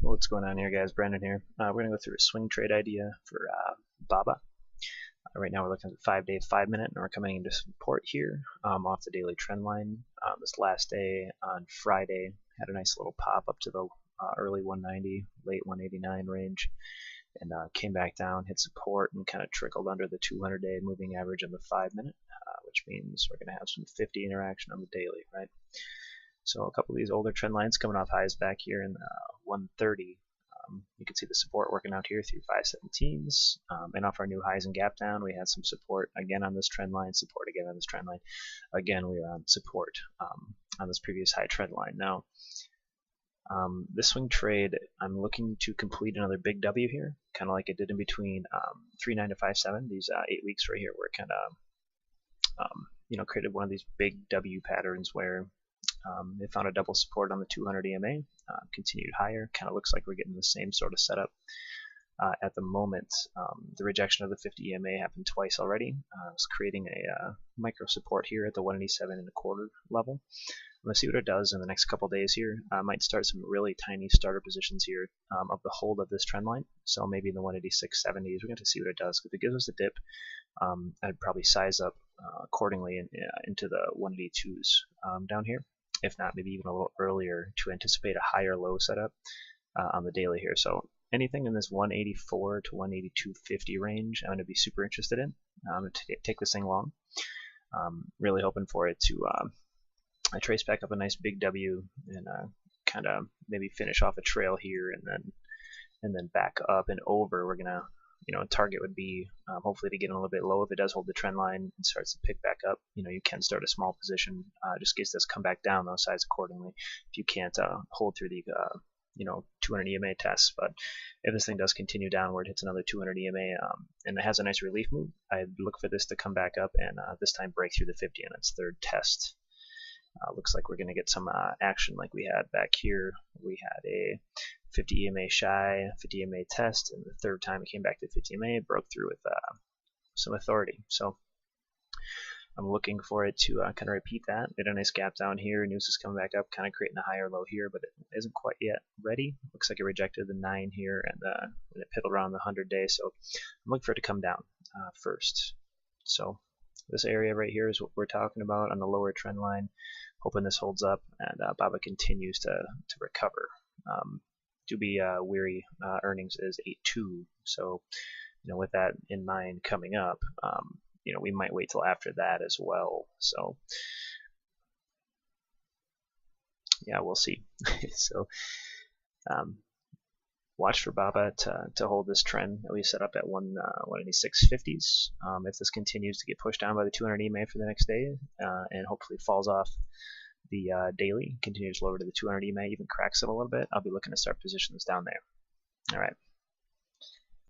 What's going on here, guys? Brandon here. We're going to go through a swing trade idea for BABA. Right now we're looking at the 5-day, 5-minute, and we're coming into support here off the daily trend line. This last day on Friday had a nice little pop up to the early 190, late 189 range, and came back down, hit support, and kind of trickled under the 200-day moving average on the 5-minute, which means we're going to have some 50 interaction on the daily, right? So a couple of these older trend lines coming off highs back here in 130. You can see the support working out here through 517s, and off our new highs and gap down, we had some support again on this trend line, support again on this trend line. Again, we are on support on this previous high trend line. Now, this swing trade, I'm looking to complete another big W here, kind of like it did in between 3.9 to 5.7. These 8 weeks right here, were kind of created one of these big W patterns where they found a double support on the 200 EMA, continued higher. Kind of looks like we're getting the same sort of setup at the moment. The rejection of the 50 EMA happened twice already. It's creating a micro support here at the 187.25 level. I'm going to see what it does in the next couple days here. I might start some really tiny starter positions here of the hold of this trend line. So maybe in the 186.70s, we're going to see what it does. If it gives us a dip, I'd probably size up accordingly into the 182s down here. If not, maybe even a little earlier to anticipate a higher low setup on the daily here. So anything in this 184 to 182.50 range, I'm going to be super interested in. I'm going to take this thing long. Really hoping for it to trace back up a nice big W and kind of maybe finish off a trail here, and then back up and over. We're gonna, target would be hopefully to get in a little bit low. If it does hold the trend line and starts to pick back up, you can start a small position just in case this come back down, those size accordingly. If you can't hold through the 200 EMA test, but if this thing does continue downward, hits another 200 EMA, and it has a nice relief move, I'd look for this to come back up and this time break through the 50 on its third test. Looks like we're going to get some action like we had back here. We had a 50 EMA shy, 50 EMA test, and the third time it came back to 50 EMA, broke through with some authority. So I'm looking for it to kind of repeat that. We had a nice gap down here. News is coming back up, kind of creating a higher low here, but it isn't quite yet ready. Looks like it rejected the 9 here, and it piddled around the 100-day. So I'm looking for it to come down first. So this area right here is what we're talking about on the lower trend line. Hoping this holds up and BABA continues to recover. Do be weary. Earnings is 8.2, so with that in mind coming up, we might wait till after that as well. So yeah, we'll see. So watch for BABA to hold this trend that we set up at 186.50s. If this continues to get pushed down by the 200 EMA for the next day and hopefully falls off the daily, continues lower to the 200 EMA, even cracks it a little bit, I'll be looking to start positions down there. All right.